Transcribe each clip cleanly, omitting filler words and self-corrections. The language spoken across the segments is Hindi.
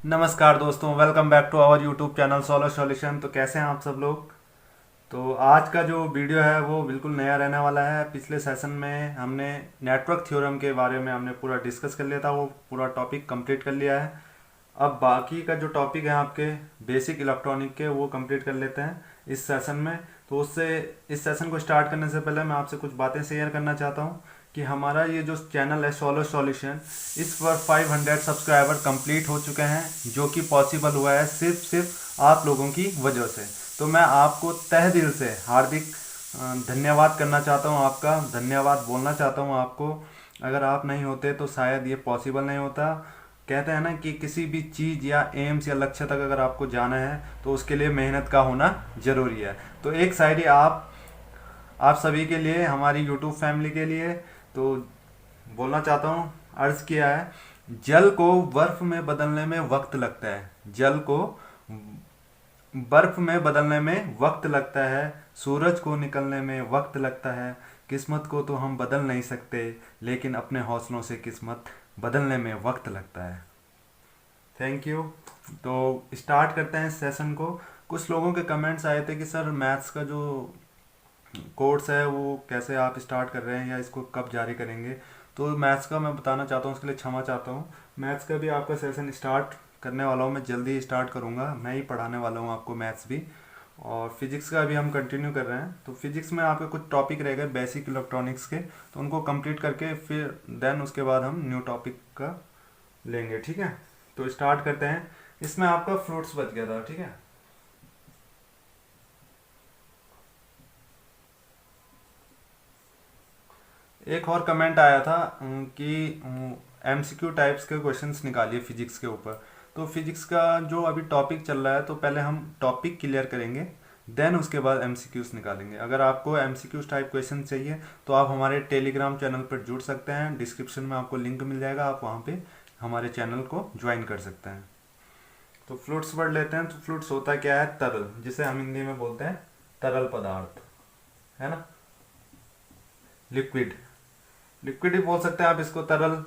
नमस्कार दोस्तों, welcome back to our YouTube channel solar solution. तो कैसे हैं आप सब लोग। तो आज का जो वीडियो है वो बिल्कुल नया रहने वाला है। पिछले सेशन में हमने नेटवर्क थ्योरम के बारे में हमने पूरा डिस्कस कर लिया था, वो पूरा टॉपिक कंप्लीट कर लिया है। अब बाकी का जो टॉपिक है आपके बेसिक इलेक्ट्रॉनिक के, वो कंप्लीट कर लेते हैं इस सेशन में। तो उससे इस सेशन को स्टार्ट करने से पहले मैं आपसे कुछ बातें शेयर करना चाहता हूँ कि हमारा ये जो चैनल है सोलर सॉल्यूशन, इस पर 500 सब्सक्राइबर कंप्लीट हो चुके हैं, जो कि पॉसिबल हुआ है सिर्फ आप लोगों की वजह से। तो मैं आपको तहे दिल से हार्दिक धन्यवाद करना चाहता हूँ, आपका धन्यवाद बोलना चाहता हूँ आपको। अगर आप नहीं होते तो शायद ये पॉसिबल नहीं होता। कहते हैं ना कि किसी भी चीज़ या एम्स या लक्ष्य तक अगर आपको जाना है तो उसके लिए मेहनत का होना ज़रूरी है। तो एक शायरी आप सभी के लिए, हमारी यूट्यूब फैमिली के लिए तो बोलना चाहता हूँ। अर्ज किया है, जल को बर्फ में बदलने में वक्त लगता है, जल को बर्फ में बदलने में वक्त लगता है, सूरज को निकलने में वक्त लगता है, किस्मत को तो हम बदल नहीं सकते, लेकिन अपने हौसलों से किस्मत बदलने में वक्त लगता है। Thank you. तो स्टार्ट करते हैं इस सेशन को। कुछ लोगों के कमेंट्स आए थे कि सर मैथ्स का जो कोर्स है वो कैसे आप स्टार्ट कर रहे हैं या इसको कब जारी करेंगे। तो मैथ्स का मैं बताना चाहता हूँ, उसके लिए क्षमा चाहता हूँ। मैथ्स का भी आपका सेशन स्टार्ट करने वाला हूँ, मैं जल्दी स्टार्ट करूँगा, मैं ही पढ़ाने वाला हूँ आपको मैथ्स भी। और फिजिक्स का भी हम कंटिन्यू कर रहे हैं। तो फिजिक्स में आपके कुछ टॉपिक रह गए बेसिक इलेक्ट्रॉनिक्स के, तो उनको कंप्लीट करके फिर देन उसके बाद हम न्यू टॉपिक का लेंगे, ठीक है। तो स्टार्ट करते हैं। इसमें आपका फ्रूट्स बच गया था, ठीक है। एक और कमेंट आया था कि एमसीक्यू टाइप्स के क्वेश्चंस निकालिए फिजिक्स के ऊपर। तो फिजिक्स का जो अभी टॉपिक चल रहा है, तो पहले हम टॉपिक क्लियर करेंगे, देन उसके बाद एमसीक्यूज निकालेंगे। अगर आपको एमसीक्यूज टाइप क्वेश्चन चाहिए तो आप हमारे टेलीग्राम चैनल पर जुड़ सकते हैं, डिस्क्रिप्शन में आपको लिंक मिल जाएगा, आप वहाँ पे हमारे चैनल को ज्वाइन कर सकते हैं। तो फ्लूइड्स वर्ड लेते हैं। तो फ्लूइड्स होता क्या है, तरल, जिसे हम हिंदी में बोलते हैं तरल पदार्थ, है ना। लिक्विड, लिक्विड ही बोल सकते हैं आप इसको, तरल।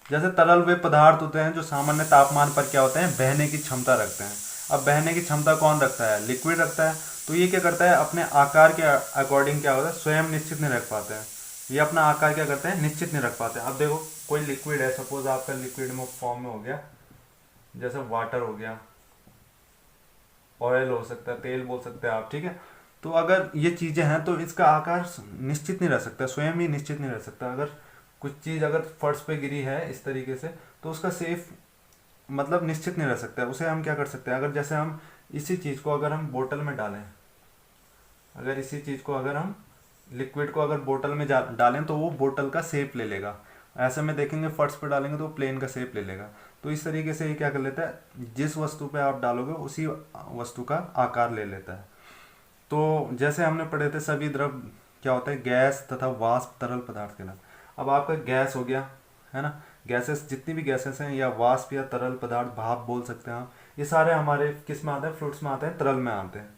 जैसे तरल वे पदार्थ होते हैं जो सामान्य तापमान पर क्या होते हैं, बहने की क्षमता रखते हैं। अब बहने की क्षमता कौन रखता है, लिक्विड रखता है। तो ये क्या करता है, अपने आकार के अकॉर्डिंग क्या होता है, स्वयं निश्चित नहीं रख पाते हैं। ये अपना आकार क्या करते हैं, निश्चित नहीं रख पाते। अब देखो कोई लिक्विड है, सपोज आपका लिक्विड में फॉर्म में हो गया, जैसे वाटर हो गया, ऑयल हो सकता है, तेल बोल सकते हैं आप, ठीक है। तो अगर ये चीज़ें हैं तो इसका आकार निश्चित नहीं रह सकता, स्वयं ही निश्चित नहीं रह सकता। अगर कुछ चीज़ अगर फर्श पे गिरी है इस तरीके से, तो उसका सेफ मतलब निश्चित नहीं रह सकता। उसे हम क्या कर सकते हैं, अगर जैसे हम इसी चीज़ को अगर हम बोतल में डालें, अगर इसी चीज़ को अगर हम लिक्विड को अगर बोतल में डालें तो वो बोतल का शेप ले लेगा। ऐसे में देखेंगे फर्श पे डालेंगे तो प्लेन का शेप ले लेगा। तो इस तरीके से ये क्या कर लेता है, जिस वस्तु पे आप डालोगे उसी वस्तु का आकार ले लेता है। तो जैसे हमने पढ़े थे सभी द्रव क्या होता है, गैस तथा वाष्प तरल पदार्थ के नाम। अब आपका गैस हो गया, है ना। गैसेस, जितनी भी गैसेस हैं या वाष्प या तरल पदार्थ, भाप बोल सकते हैं आप, ये सारे हमारे किस में आते हैं, फ्लूइड्स में आते हैं, तरल में आते हैं।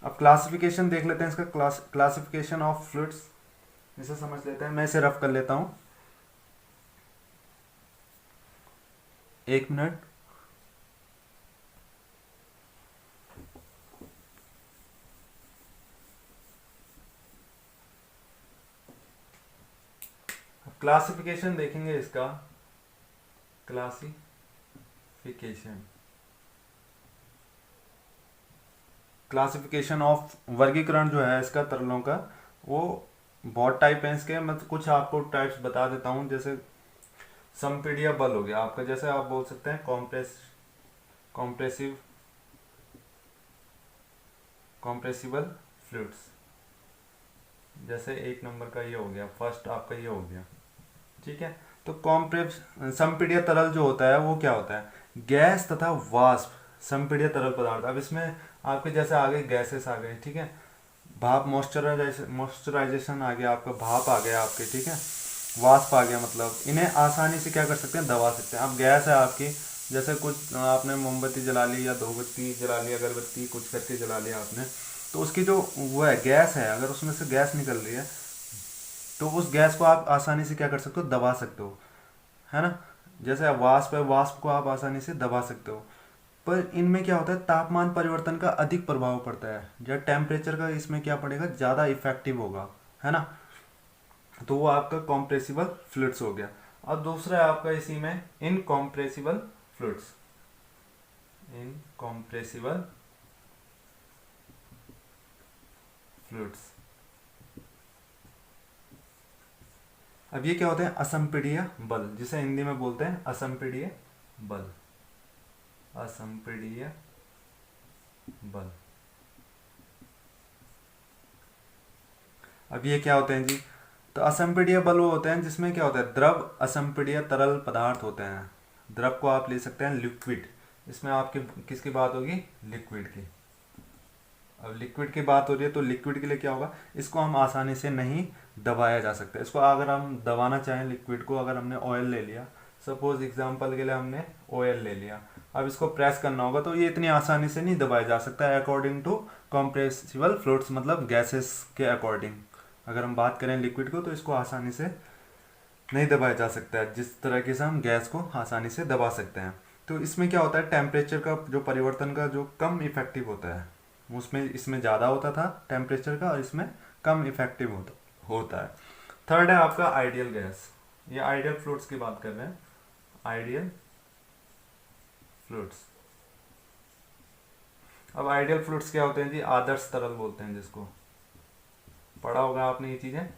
अब क्लासिफिकेशन देख लेते हैं इसका, क्लासिफिकेशन ऑफ फ्लूइड्स, इसे समझ लेते हैं। मैं इसे रफ कर लेता हूँ, एक मिनट। क्लासिफिकेशन देखेंगे इसका, क्लासिफिकेशन, क्लासिफिकेशन ऑफ वर्गीकरण जो है इसका तरलों का, वो बहुत टाइप है इसके। मैं तो कुछ आपको टाइप्स बता देता हूँ। जैसे संपीड़ित बल हो गया आपका, जैसे आप बोल सकते हैं कॉम्प्रेसिव, कॉम्प्रेसिबल फ्लूइड्स। जैसे एक नंबर का ये हो गया, फर्स्ट आपका ये हो गया, ठीक है। तो कॉम्प्रेस संपीड़ित तरल जो होता है वो क्या होता है, गैस तथा वाष्प संपीड़ित तरल पदार्थ। अब इसमें आपके जैसे आ गए गैसेस आ गए, ठीक है। भाप, मॉइस्चराइजेशन आ गया आपका, भाप आ गया आपके, ठीक है। वाष्प आ गया, मतलब इन्हें आसानी से क्या कर सकते हैं, दबा सकते हैं। अब गैस है आपकी, जैसे कुछ आपने मोमबत्ती जला ली या धूपबत्ती जला ली, अगरबत्ती कुछ करके जला लिया आपने, तो उसकी जो वो है गैस है, अगर उसमें से गैस निकल रही है तो उस गैस को आप आसानी से क्या कर सकते हो, दबा सकते हो, है ना। जैसे वाष्प है, वाष्प को आप आसानी से दबा सकते हो। पर इनमें क्या होता है, तापमान परिवर्तन का अधिक प्रभाव पड़ता है, जब टेम्परेचर का इसमें क्या पड़ेगा, ज़्यादा इफेक्टिव होगा, है ना। तो वो आपका कॉम्प्रेसिबल फ्लूइड्स हो गया। अब दूसरा है आपका इसी में इनकॉम्प्रेसिबल फ्लूइड्स। Incompressible fluids. अब ये क्या होते हैं, असंपीड्य बल, जिसे हिंदी में बोलते हैं असंपीड्य बल। असंपीड्य बल। अब ये क्या होते हैं जी, तो असंपीड्य बल वो होते हैं जिसमें क्या होता है, द्रव असंपीड्य तरल पदार्थ होते हैं। द्रव को आप ले सकते हैं लिक्विड, इसमें आपकी किसकी बात होगी, लिक्विड की। अब लिक्विड की बात हो रही है तो लिक्विड के लिए क्या होगा, इसको हम आसानी से नहीं दबाया जा सकता। इसको अगर हम दबाना चाहें लिक्विड को, अगर हमने ऑयल ले लिया, सपोज एग्जांपल के लिए हमने ऑयल ले लिया, अब इसको प्रेस करना होगा तो ये इतनी आसानी से नहीं दबाया जा सकता है अकॉर्डिंग टू कॉम्प्रेसिबल फ्लूइड्स, मतलब गैसेस के अकॉर्डिंग। अगर हम बात करें लिक्विड को तो इसको आसानी से नहीं दबाया जा सकता है, जिस तरीके से हम गैस को आसानी से दबा सकते हैं। तो इसमें क्या होता है, टेम्परेचर का जो परिवर्तन का जो कम इफेक्टिव होता है, उसमें इसमें ज़्यादा होता था टेम्परेचर का, और इसमें कम इफेक्टिव होता है। थर्ड है आपका आइडियल गैस। ये आइडियल फ्लूइड्स की बात कर रहे हैं, आइडियल फ्लूइड्स। अब आइडियल फ्लूइड्स क्या होते हैं जी, आदर्श तरल बोलते हैं जिसको, पढ़ा होगा आपने ये चीज़ें।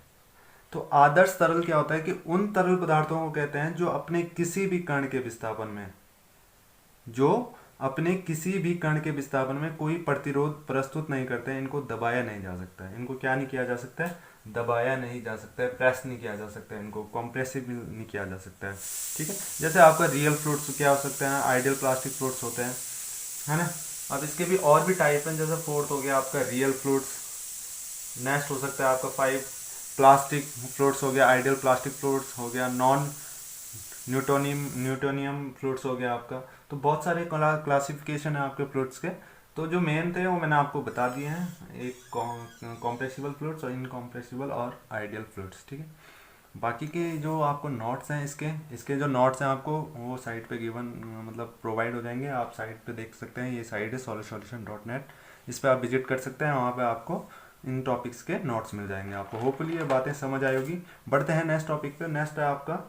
तो आदर्श तरल क्या होता है कि उन तरल पदार्थों को कहते हैं जो अपने किसी भी कण के विस्थापन में, जो अपने किसी भी कण के विस्थापन में कोई प्रतिरोध प्रस्तुत नहीं करते हैं। इनको दबाया नहीं जा सकता है, इनको क्या नहीं किया जा सकता है, दबाया नहीं जा सकता है, प्रेस नहीं किया जा सकता है, इनको कॉम्प्रेसिव नहीं किया जा सकता है, ठीक है। जैसे आपका रियल फ्लूइड्स क्या हो सकते हैं, आइडियल प्लास्टिक फ्लूइड्स होते हैं, है ना। अब इसके भी और भी टाइप हैं, जैसे फोर्थ हो गया आपका रियल फ्लूइड्स। नेक्स्ट हो सकता है आपका 5 प्लास्टिक फ्लूइड्स हो गया, आइडियल प्लास्टिक फ्लूइड्स हो गया, नॉन न्यूटोनियम फ्लूइड्स हो गया आपका। तो बहुत सारे क्लासिफिकेशन है आपके फ्लूइड्स के। तो जो मेन थे वो मैंने आपको बता दिए हैं, एक कॉम्प्रेसिबल फ्लूइड्स और इनकॉम्प्रेसिबल और आइडियल फ्लूइड्स, ठीक है। बाकी के जो आपको नोट्स हैं, इसके जो नोट्स हैं आपको वो साइट पे गिवन मतलब प्रोवाइड हो जाएंगे, आप साइट पे देख सकते हैं। ये साइट है solosolution.net, इस पर आप विजिट कर सकते हैं, वहाँ पे आपको इन टॉपिक्स के नोट्स मिल जाएंगे आपको। होपफुली ये बातें समझ आई होगी। बढ़ते हैं नेक्स्ट टॉपिक पे। नेक्स्ट है आपका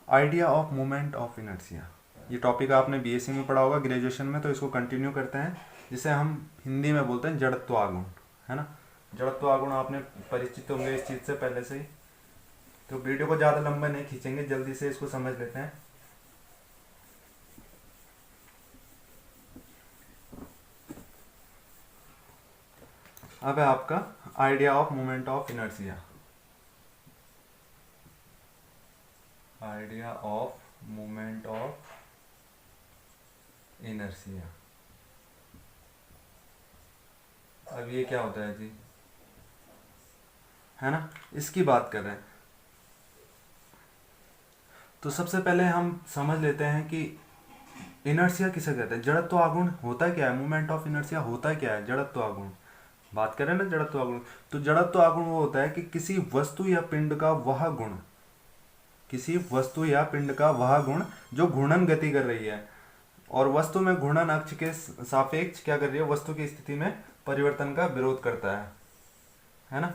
idea of moment of inertia. ये टॉपिक आपने बीएससी में पढ़ा होगा ग्रेजुएशन में, तो इसको कंटिन्यू करते हैं, जिसे हम हिंदी में बोलते हैं जड़त्व आगुण, है ना। जड़त्व आगुण आपने परिचित होंगे इस चीज़ से पहले से ही। तो वीडियो को ज़्यादा लंबा नहीं खींचेंगे, जल्दी से इसको समझ लेते हैं। अब है आपका idea of moment of inertia. Idea of moment of inertia. अब ये क्या होता है जी, है ना, इसकी बात कर रहे हैं। तो सबसे पहले हम समझ लेते हैं कि इनर्शिया किसे कहते हैं, जड़त्व आगुण होता क्या है, मोमेंट ऑफ इनर्शिया होता क्या है, जड़त्व आगुण बात करें ना, जड़त्व आगुण। तो जड़त्व आगुण वो होता है कि किसी वस्तु या पिंड का वह गुण, किसी वस्तु या पिंड का वह गुण जो घूर्णन गति कर रही है, और वस्तु में घूर्णन अक्ष के सापेक्ष क्या कर रही है, वस्तु की स्थिति में परिवर्तन का विरोध करता है ना।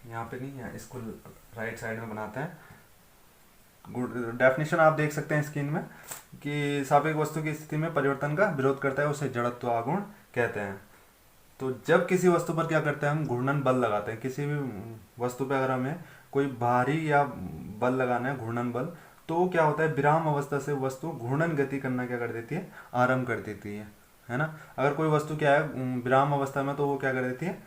यहाँ पे नहीं है, इसको राइट साइड में बनाते हैं। डेफिनेशन आप देख सकते हैं स्क्रीन में कि सापेक्ष वस्तु की स्थिति में परिवर्तन का विरोध करता है, उसे जड़त्व आगुण कहते हैं। तो जब किसी वस्तु पर क्या करते हैं, हम घूर्णन बल लगाते हैं। किसी भी वस्तु पर अगर हमें कोई भारी या बल लगाना है, घूर्णन बल, तो क्या होता है, विराम अवस्था से वस्तु घूर्णन गति करना क्या कर देती है, आरंभ कर देती है ना। अगर कोई वस्तु क्या है विराम अवस्था में, तो वो क्या कर देती है,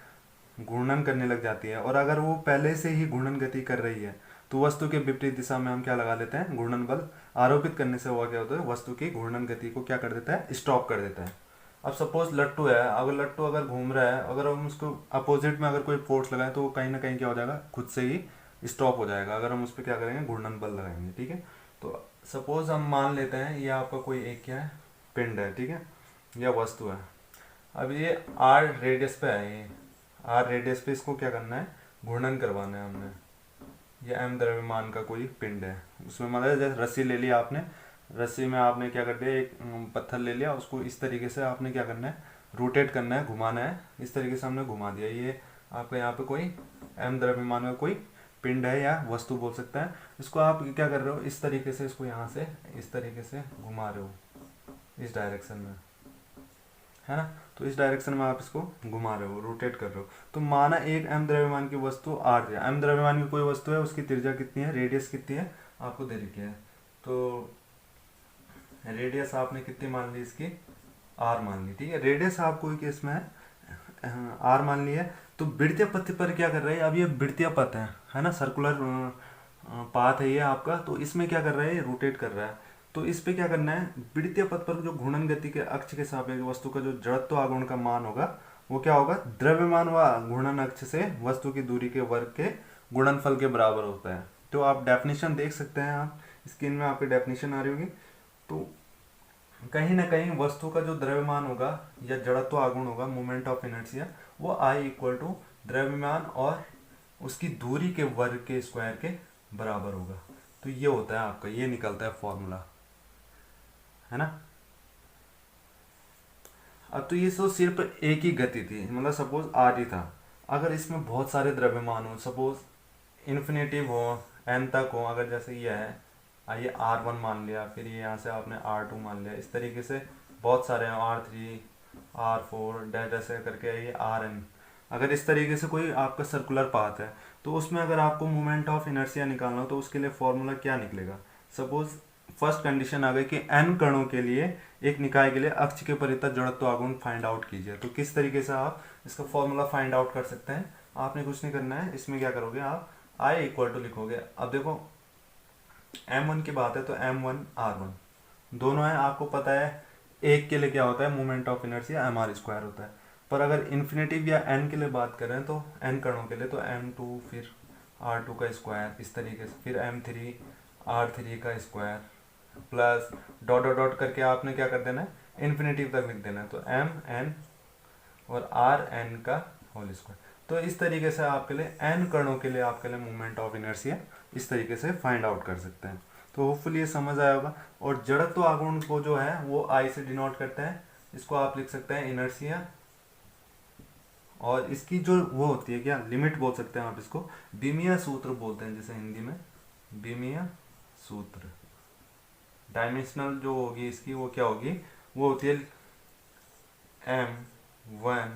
घूर्णन करने लग जाती है। और अगर वो पहले से ही घूर्णन गति कर रही है, तो वस्तु के विपरीत दिशा में हम क्या लगा लेते हैं, घूर्णन बल आरोपित करने से हुआ क्या होता है, वस्तु की घूर्णन गति को क्या कर देता है, स्टॉप कर देता है। अब सपोज लट्टू है, अगर लट्टू अगर घूम रहा है, अगर हम उसको अपोजिट में अगर कोई फोर्स लगाए, तो वो कहीं ना कहीं क्या हो जाएगा, खुद से ही स्टॉप हो जाएगा, अगर हम उस पर क्या करेंगे, घूर्णन बल लगाएंगे, ठीक है। तो सपोज हम मान लेते हैं ये आपका कोई एक क्या है, पिंड है, ठीक है, या वस्तु है। अब ये आर रेडियस पे है, ये आर रेडियस पे इसको क्या करना है, घूर्णन करवाना है हमने। ये m द्रव्यमान का कोई पिंड है। उसमें मतलब जैसे रस्सी ले लिया आपने, रस्सी में आपने क्या कर दिया, एक पत्थर ले लिया, उसको इस तरीके से आपने क्या करना है, रोटेट करना है, घुमाना है, इस तरीके से हमने घुमा दिया। ये आपका यहाँ पे कोई m द्रव्यमान का कोई पिंड है या वस्तु बोल सकता है। इसको आप क्या कर रहे हो, इस तरीके से इसको यहाँ से इस तरीके से घुमा रहे हो, इस डायरेक्शन में, है ना। तो इस डायरेक्शन में आप इसको घुमा रहे हो, रोटेट कर रहे हो। तो माना एक m द्रव्यमान की वस्तु r है, m द्रव्यमान की कोई वस्तु है, उसकी त्रिज्या कितनी है, रेडियस कितनी है, आपको दे रखी है। तो रेडियस आपने कितनी मान ली, इसकी r मान ली, ठीक है। रेडियस आपको केस में r मान ली है। तो वृत्तीय पथ पर क्या कर रहे हैं, अब ये वृत्तीय पथ है ना, सर्कुलर पाथ है ये आपका। तो इसमें क्या कर रहा है, ये रोटेट कर रहा है। तो इस पे क्या करना है, वृत्तीय पथ पर जो घूर्णन गति के अक्ष के सापेक्ष वस्तु का जो जड़त्व आघूर्ण का मान होगा, वो क्या होगा, द्रव्यमान व घूर्णन अक्ष से वस्तु की दूरी के वर्ग के गुणनफल के बराबर होता है। तो आप डेफिनेशन देख सकते हैं, आप स्क्रीन में आपकी डेफिनेशन आ रही होगी। तो कहीं ना कहीं वस्तु का जो द्रव्यमान होगा या जड़त्व आघूर्ण होगा, मोमेंट ऑफ इनर्शिया, वो I इक्वल टू द्रव्यमान और उसकी दूरी के वर्ग के स्क्वायर के बराबर होगा। तो ये होता है आपका, ये निकलता है फॉर्मूला, है ना। अब तो ये तो सिर्फ एक ही गति थी, मतलब सपोज r ही था। अगर इसमें बहुत सारे द्रव्यमान हो, सपोज इन्फिनेटिव हो, n तक हो, अगर जैसे ये है, आइए r1 मान लिया, फिर ये यहाँ से आपने r2 मान लिया, इस तरीके से बहुत सारे हैं, r3 r4 डैश ऐसे करके ये rn। अगर इस तरीके से कोई आपका सर्कुलर पाथ है, तो उसमें अगर आपको मोमेंट ऑफ इनर्शिया निकालना हो, तो उसके लिए फॉर्मूला क्या निकलेगा। सपोज फर्स्ट कंडीशन आ गई कि n कणों के लिए एक निकाय के लिए अक्ष के परितः जड़त्व आघूर्ण फाइंड आउट कीजिए। तो किस तरीके से आप इसका फॉर्मूला फाइंड आउट कर सकते हैं, आपने कुछ नहीं करना है। इसमें क्या करोगे, आप I इक्वल टू लिखोगे। अब देखो m1 की बात है, तो m1 r1 दोनों है, आपको पता है एक के लिए क्या होता है, moment of inertia mr square होता है। पर अगर इन्फिनेटिव या n के लिए बात करें, तो n कणों के लिए तो m2 फिर r2 का स्क्वायर, इस तरीके से, फिर m3 r3 का square, plus dot dot dot करके आपने क्या कर देना है, इन्फिनेटिव तक लिख देना है। तो m n और r n का होल स्क्वायर। तो इस तरीके से आपके लिए n कणों के लिए आपके लिए मोमेंट ऑफ इनर्शिया इस तरीके से फाइंड आउट कर सकते हैं। तो होपफुली ये समझ आया होगा। और जड़त्व आघूर्ण को जो है वो I से डिनोट करते हैं, इसको आप लिख सकते हैं इनर्शिया, और इसकी जो वो होती है क्या, लिमिट बोल सकते हैं आप इसको, बीमीय सूत्र बोलते हैं, जैसे हिंदी में बीमीय सूत्र। डायमेंशनल जो होगी इसकी, वो क्या होगी, वो होती है m1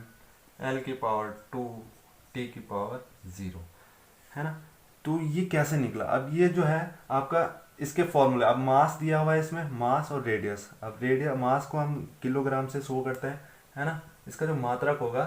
l की पावर 2 t की पावर 0, है ना। तो ये कैसे निकला, अब ये जो है आपका इसके फॉर्मूले, अब मास दिया हुआ है इसमें, मास और रेडियस। अब रेडियस, मास को हम किलोग्राम से शो करते हैं, है ना। इसका जो मात्रक होगा,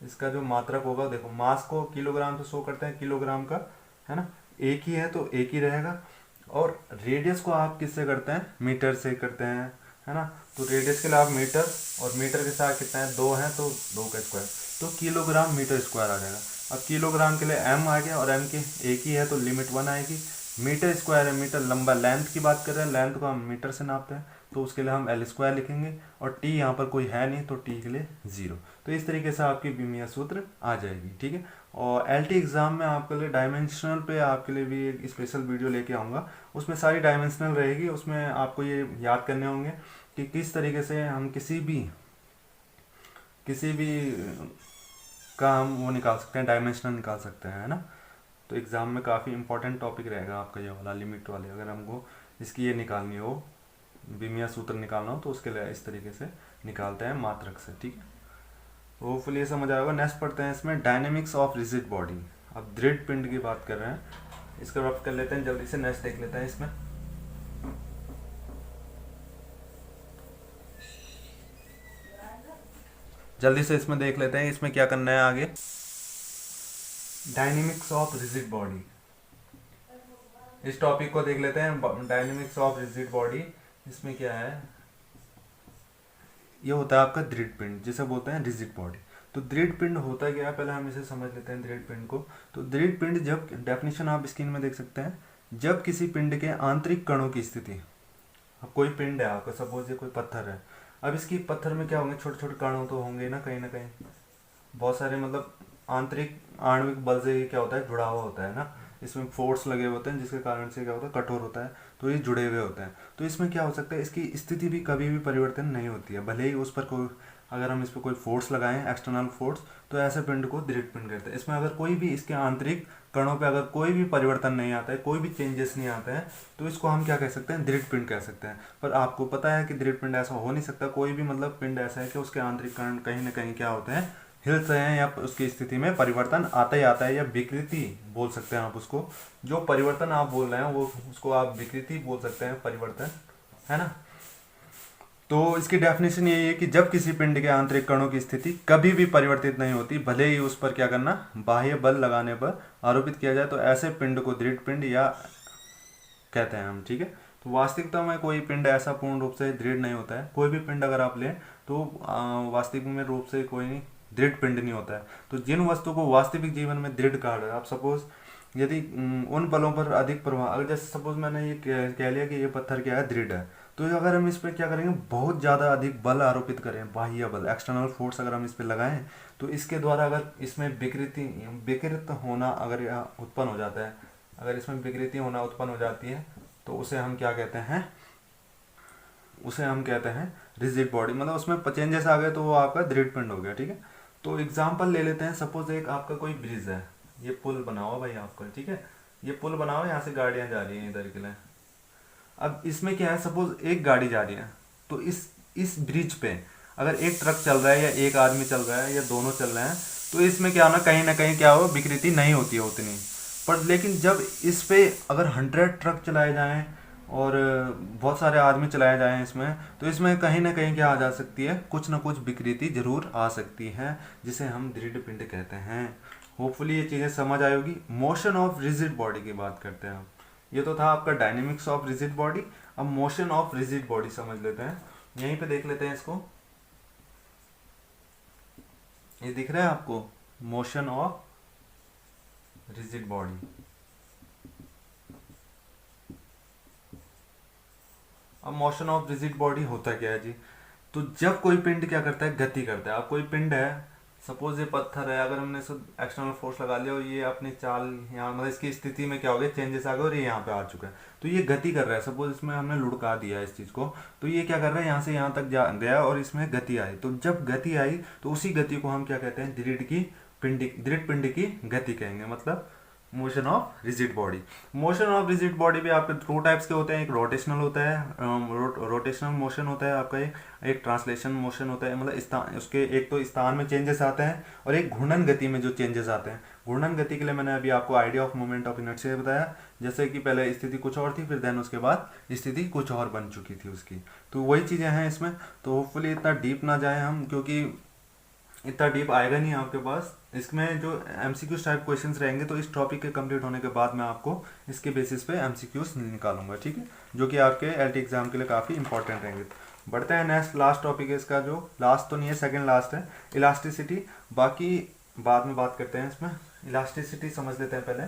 इसका जो मात्रक होगा, देखो मास को किलोग्राम से शो करते हैं, किलोग्राम का, है ना, एक ही है तो एक ही रहेगा। और रेडियस को आप किससे करते हैं, मीटर से करते हैं, है ना। तो रेडियस के लिए आप मीटर, और मीटर के साथ कितना है, 2 है तो 2 का स्क्वायर, तो किलोग्राम मीटर स्क्वायर आ जाएगा। अब किलोग्राम के लिए m आ गया, और m के एक ही है तो लिमिट 1 आएगी। मीटर स्क्वायर है, मीटर लंबा, लेंथ की बात कर रहे हैं, लेंथ को हम मीटर से नापते हैं, तो उसके लिए हम l स्क्वायर लिखेंगे, और t यहाँ पर कोई है नहीं तो t के लिए 0। तो इस तरीके से आपकी बीमीय सूत्र आ जाएगी, ठीक है। और LT एग्जाम में आपके लिए डायमेंशनल पे आपके लिए भी एक स्पेशल वीडियो लेके आऊँगा, उसमें सारी डायमेंशनल रहेगी। उसमें आपको ये याद करने होंगे कि किस तरीके से हम किसी भी का हम वो निकाल सकते हैं, डायमेंशनल निकाल सकते हैं, है ना। तो एग्ज़ाम में काफ़ी इंपॉर्टेंट टॉपिक रहेगा आपका ये वाला, लिमिट वाले। अगर हमको इसकी ये निकालनी हो, बीमीय सूत्र निकालना हो, तो उसके लिए इस तरीके से निकालते हैं मात्रक से, ठीक है। तो होपफुली ये समझ आएगा। नेक्स्ट पढ़ते हैं इसमें डायनेमिक्स ऑफ रिजिड बॉडी। अब दृढ़ पिंड की बात कर रहे हैं, इसका रफ कर लेते हैं जल्दी से, नेक्स्ट देख लेते हैं इसमें। जल्दी से इसमें देख लेते हैं इसमें क्या करना है आगे। डायनेमिक्स ऑफ रिजिड बॉडी, इस टॉपिक को देख लेते हैं। डायनेमिक्स ऑफ रिजिड बॉडी, इसमें क्या है, ये होता है आपका दृढ़ पिंड, जिसे बोलते हैं रिजिड बॉडी। तो दृढ़ पिंड होता क्या है, पहले हम इसे समझ लेते हैं दृढ़ पिंड को। तो दृढ़ पिंड, जब डेफिनेशन आप स्क्रीन में देख सकते हैं, जब किसी पिंड के आंतरिक कणों की स्थिति, अब कोई पिंड है आपका, सपोज ये कोई पत्थर है, अब इसकी पत्थर में क्या होंगे, छोटे छोटे कण तो होंगे ना कहीं, बहुत सारे, मतलब आंतरिक आणविक बल से ये क्या होता है, जुड़ा हुआ होता है ना, इसमें फोर्स लगे होते हैं जिसके कारण से क्या होता है, कठोर होता है, तो ये जुड़े हुए होते हैं। तो इसमें क्या हो सकता है, इसकी स्थिति भी कभी भी परिवर्तन नहीं होती है, भले ही उस पर कोई, अगर हम इस पर कोई फोर्स लगाएं, एक्सटर्नल फोर्स, तो ऐसे पिंड को दृढ़ पिंड कहते हैं। इसमें अगर कोई भी इसके आंतरिक कणों पे अगर कोई भी परिवर्तन नहीं आता है, कोई भी चेंजेस नहीं आते हैं, तो इसको हम क्या कह सकते हैं, दृढ़ पिंड कह सकते हैं। पर आपको पता है कि दृढ़ पिंड ऐसा हो नहीं सकता, कोई भी मतलब पिंड ऐसा है कि उसके आंतरिक कण कहीं ना कहीं क्या होते हैं, हिलते हैं, या उसकी स्थिति में परिवर्तन आता ही आता है, या विकृति बोल सकते हैं आप उसको। जो परिवर्तन आप बोल रहे हैं वो, उसको आप विकृति बोल सकते हैं, परिवर्तन, है ना। तो इसकी डेफिनेशन यही है कि जब किसी पिंड के आंतरिक कणों की स्थिति कभी भी परिवर्तित नहीं होती, भले ही उस पर क्या करना, बाह्य बल लगाने पर आरोपित किया जाए, तो ऐसे पिंड को दृढ़ पिंड या कहते हैं हम, ठीक है। तो वास्तविकता में कोई पिंड ऐसा पूर्ण रूप से दृढ़ नहीं होता है। कोई भी पिंड अगर आप लें तो वास्तविक में रूप से कोई नहीं दृढ़ पिंड नहीं होता है। तो जिन वस्तु को वास्तविक जीवन में दृढ़ कहा है, आप सपोज यदि उन बलों पर अधिक प्रभाव, अगर जैसे सपोज मैंने ये कह लिया कि ये पत्थर क्या है, दृढ़ है, तो अगर हम इस पर क्या करेंगे, बहुत ज़्यादा अधिक बल आरोपित करें, बाह्य बल, एक्सटर्नल फोर्स अगर हम इस पर लगाएं, तो इसके द्वारा अगर इसमें विकृत होना अगर उत्पन्न हो जाता है, अगर इसमें विकृति होना उत्पन्न हो जाती है, तो उसे हम क्या कहते हैं, उसे हम कहते हैं रिजिड बॉडी, मतलब उसमें चेंजेस आ गए तो वो आपका दृढ़ पिंड हो गया, ठीक है। तो एग्जाम्पल ले लेते हैं, सपोज एक आपका कोई ब्रिज है, ये पुल बना हुआ भाई आपका, ठीक है, ये पुल बना हुआ, यहाँ से गाड़ियाँ जा रही हैं इधर के लिए। अब इसमें क्या है, सपोज एक गाड़ी जा रही है, तो इस ब्रिज पे अगर एक ट्रक चल रहा है, या एक आदमी चल रहा है, या दोनों चल रहे हैं, तो इसमें क्या होना, कहीं ना कहीं क्या हो, विकृति नहीं होती है उतनी। पर लेकिन जब इस पे अगर 100 ट्रक चलाए जाएं और बहुत सारे आदमी चलाए जाएं इसमें, तो इसमें कहीं ना कहीं क्या आ जा सकती है, कुछ ना कुछ विकृति जरूर आ सकती है, जिसे हम दृढ़ पिंड कहते हैं। होपफुली ये चीज़ें समझ आई होगी। मोशन ऑफ रिजिड बॉडी की बात करते हैं अब। ये तो था आपका डायनेमिक्स ऑफ रिजिड बॉडी। अब मोशन ऑफ रिजिड बॉडी समझ लेते हैं, यहीं पे देख लेते हैं इसको। ये दिख रहा है आपको, मोशन ऑफ रिजिड बॉडी। अब मोशन ऑफ रिजिड बॉडी होता क्या है जी, तो जब कोई पिंड क्या करता है, गति करता है। अब कोई पिंड है, सपोज ये पत्थर है, अगर हमने एक्सटर्नल फोर्स लगा लिया और ये अपनी चाल यहाँ, मतलब इसकी स्थिति में क्या हो गया, चेंजेस आ गए और ये यहाँ पे आ चुका है, तो ये गति कर रहा है। सपोज इसमें हमने लुढ़का दिया इस चीज़ को, तो ये क्या कर रहा है, यहाँ से यहाँ तक गया और इसमें गति आई। तो जब गति आई तो उसी गति को हम क्या कहते हैं, दृढ़ पिंड की गति कहेंगे, मतलब motion of rigid body. Motion of rigid body भी आपके दो टाइप्स के होते हैं, एक रोटेशनल होता है, रोटेशनल मोशन होता है आपका, एक ट्रांसलेशन मोशन होता है, मतलब स्थान, उसके एक तो स्थान में चेंजेस आते हैं, और एक घूर्णन गति में जो चेंजेस आते हैं। घूर्णन गति के लिए मैंने अभी आपको idea of moment of inertia बताया, जैसे कि पहले स्थिति कुछ और थी, फिर देन उसके बाद स्थिति कुछ और बन चुकी थी उसकी। तो वही चीज़ें हैं इसमें। तो होपफुली इतना डीप ना जाए हम, क्योंकि इतना डीप आएगा नहीं आपके पास। इसमें जो एमसीक्यूज टाइप क्वेश्चंस रहेंगे, तो इस टॉपिक के कंप्लीट होने के बाद मैं आपको इसके बेसिस पे एमसीक्यूज निकालूंगा, ठीक है, जो कि आपके एलटी एग्जाम के लिए काफ़ी इंपॉर्टेंट रहेंगे। बढ़ते हैं नेक्स्ट, लास्ट टॉपिक है इसका, जो लास्ट तो नहीं है, सेकंड लास्ट है, इलास्टिसिटी। बाकी बाद में बात करते हैं इसमें। इलास्टिसिटी समझ लेते हैं पहले।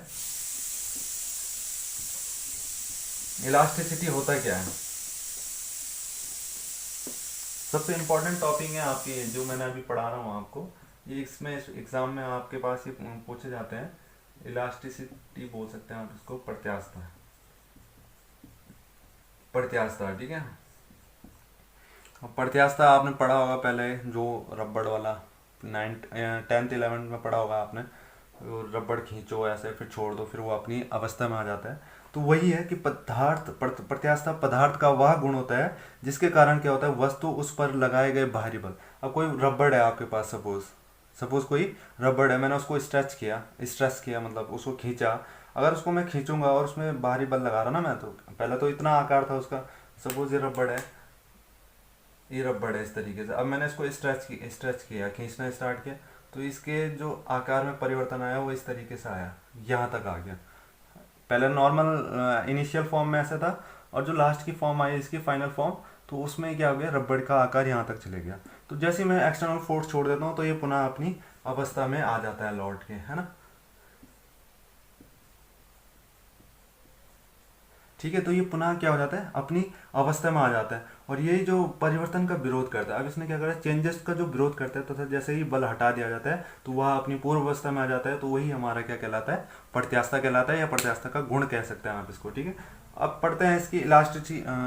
इलास्टिसिटी होता क्या है, सबसे इम्पोर्टेंट टॉपिक है आपकी, जो मैंने अभी पढ़ा रहा हूँ आपको, ये इसमें एग्जाम में आपके पास ये पूछे जाते हैं। इलास्टिसिटी बोल सकते हैं आप इसको, प्रत्यास्थता, ठीक है। अब प्रत्यास्थता आपने पढ़ा होगा पहले, जो रबड़ वाला 10th 11th में पढ़ा होगा आपने, रबड़ खींचो ऐसे, फिर छोड़ दो, फिर वो अपनी अवस्था में आ जाता है। तो वही है कि प्रत्यास्थता पदार्थ का वह गुण होता है जिसके कारण क्या होता है, वस्तु उस पर लगाए गए बाहरी बल। अब कोई रबड़ है आपके पास, सपोज कोई रबड़ है, मैंने उसको स्ट्रेच किया, मतलब उसको खींचा। अगर उसको मैं खींचूंगा और उसमें बाहरी बल लगा रहा ना मैं, तो पहले तो इतना आकार था उसका, सपोज ये रबड़ है इस तरीके से। अब मैंने इसको स्ट्रेच किया, खींचना स्टार्ट किया, तो इसके जो आकार में परिवर्तन आया वो इस तरीके से आया, यहाँ तक आ गया। पहले नॉर्मल इनिशियल फॉर्म में ऐसा था, और जो लास्ट की फॉर्म आई इसकी फाइनल फॉर्म, तो उसमें क्या हो गया, रबड़ का आकार यहाँ तक चले गया। तो जैसे ही मैं एक्सटर्नल फोर्स छोड़ देता हूँ, तो ये पुनः अपनी अवस्था में आ जाता है लौट के, है ना। ठीक है, तो ये पुनः क्या हो जाता है, अपनी अवस्था में आ जाता है और यही जो परिवर्तन का विरोध करता है। अब इसने क्या करा, चेंजेस का जो विरोध करता है, तो जैसे ही बल हटा दिया जाता है तो वह अपनी पूर्व अवस्था में आ जाता है, तो वही हमारा क्या कहलाता है, प्रत्यास्थता कहलाता है, या प्रत्यास्थता का गुण कह सकते हैं आप इसको। ठीक है, अब पढ़ते हैं इसकी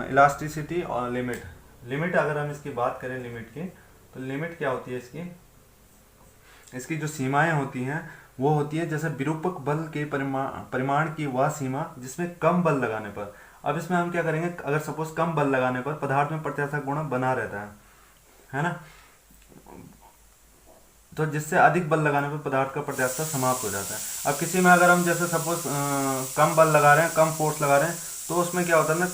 इलास्टिसिटी और लिमिट। लिमिट अगर हम इसकी बात करें लिमिट की, तो लिमिट क्या होती है इसकी, इसकी जो सीमाएं होती हैं वो होती है जैसे विरूपक बल के परिमाण की वह सीमा जिसमें कम बल लगाने पर। अब इसमें हम क्या करेंगे, अगर सपोज कम बल लगाने पर पदार्थ में प्रत्यास्था गुण बना रहता है ना, तो जिससे अधिक बल लगाने पर पदार्थ का प्रत्यास्था समाप्त हो जाता है। अब किसी में अगर हम जैसे सपोज कम बल लगा रहे हैं, कम फोर्स लगा रहे हैं, तो उसमें क्या होता है ना,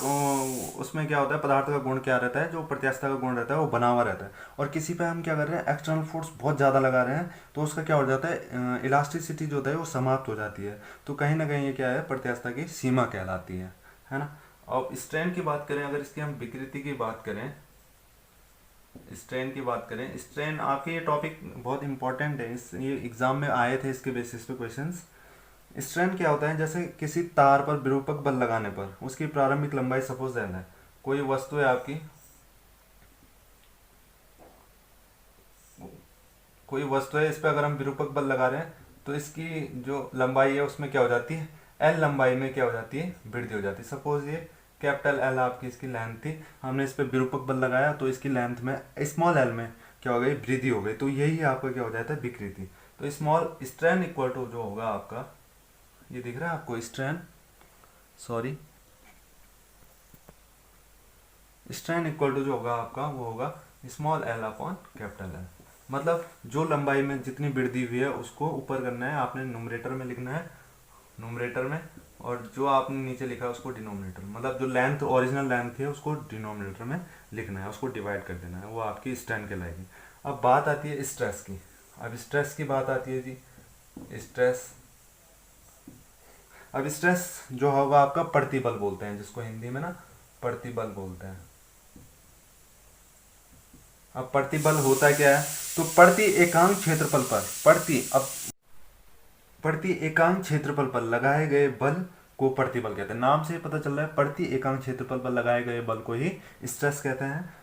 उसमें क्या होता है, पदार्थ का गुण क्या रहता है, जो प्रत्यास्था का गुण रहता है वो बना हुआ रहता है। और किसी पे हम क्या कर रहे हैं, एक्सटर्नल फोर्स बहुत ज़्यादा लगा रहे हैं, तो उसका क्या हो जाता है, इलास्टिसिटी जो होता है वो समाप्त हो जाती है। तो कहीं ना कहीं ये क्या है, प्रत्यास्था की सीमा कहलाती है ना। अब स्ट्रेन की बात करें, अगर इसकी हम विकृति की बात करें, स्ट्रेन की बात करें, स्ट्रेन आपके ये टॉपिक बहुत इंपॉर्टेंट है, इस ये एग्जाम में आए थे इसके बेसिस पे क्वेश्चंस। स्ट्रेन क्या होता है, जैसे किसी तार पर विरूपक बल लगाने पर उसकी प्रारंभिक लंबाई सपोज एल है, कोई वस्तु है आपकी, कोई वस्तु है, इस पर अगर हम विरूपक बल लगा रहे हैं तो इसकी जो लंबाई है उसमें क्या हो जाती है, एल लंबाई में क्या हो जाती है, वृद्धि हो जाती है। सपोज ये कैपिटल एल आपकी इसकी लेंथ थी, हमने इस पर विरूपक बल लगाया तो इसकी लेंथ में स्मॉल एल में क्या हो गई, वृद्धि हो गई, तो यही आपका क्या हो जाता है, विकृति। तो स्मॉल स्ट्रेन इक्वल टू जो होगा आपका, ये दिख रहा है आपको strain, sorry, strain equal to जो होगा आपका वो होगा small L upon capital L. मतलब जो लंबाई में जितनी वृद्धि हुई है उसको ऊपर करना है, आपने न्यूमरेटर में लिखना है, न्यूमरेटर में, और जो आपने नीचे लिखा है उसको डिनोमिनेटर, मतलब जो लेंथ ओरिजिनल लेंथ है उसको डिनोमिनेटर में लिखना है, उसको डिवाइड कर देना है, वो आपकी स्ट्रेन कहलाएगी। अब बात आती है स्ट्रेस की। अब स्ट्रेस की बात आती है जी, स्ट्रेस। अब स्ट्रेस जो होगा आपका प्रतिबल बोलते हैं, जिसको हिंदी में ना प्रतिबल बोलते हैं। अब प्रतिबल होता क्या है, तो प्रति एकांक क्षेत्रफल पर प्रति एकांक क्षेत्रफल पर लगाए गए बल को प्रतिबल कहते हैं। नाम से ही पता चल रहा है, प्रति एकांक क्षेत्रफल पर लगाए गए बल को ही स्ट्रेस कहते हैं।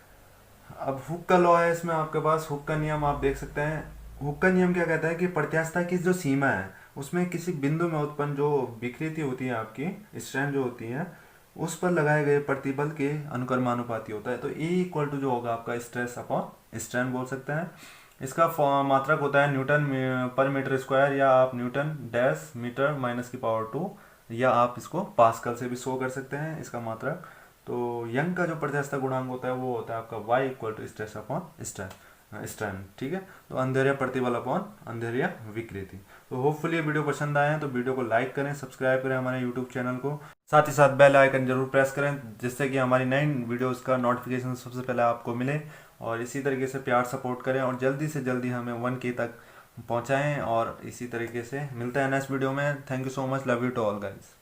अब हुक का लॉ है इसमें आपके पास, हुक का नियम आप देख सकते हैं। हुक का नियम क्या कहता है कि प्रत्यास्था की जो सीमा है उसमें किसी बिंदु में उत्पन्न जो विकृति होती है आपकी स्ट्रेन जो होती है उस पर लगाए गए प्रतिबल के अनुक्रमानुपाती होता है। तो E इक्वल टू जो होगा आपका स्ट्रेस अपॉन स्ट्रेन बोल सकते हैं। इसका मात्रक होता है न्यूटन पर मीटर स्क्वायर, या आप न्यूटन डैश मीटर माइनस की पावर 2, या आप इसको पास्कल से भी शो कर सकते हैं इसका मात्रक। तो यंग का जो प्रत्यास्था गुणांक होता है वो होता है आपका y equal to stress upon strain. ठीक है, तो अंधेरिया प्रतिबल अपॉन अंधेरिया विकृति। तो होपफुली ये वीडियो पसंद आए हैं तो वीडियो को लाइक करें, सब्सक्राइब करें हमारे यूट्यूब चैनल को, साथ ही साथ बेल आइकन जरूर प्रेस करें जिससे कि हमारी नई वीडियोस का नोटिफिकेशन सबसे पहले आपको मिले। और इसी तरीके से प्यार सपोर्ट करें और जल्दी से जल्दी हमें 1K तक पहुंचाएं। और इसी तरीके से मिलते हैं नेक्स्ट वीडियो में। Thank you so much, love you to all guys.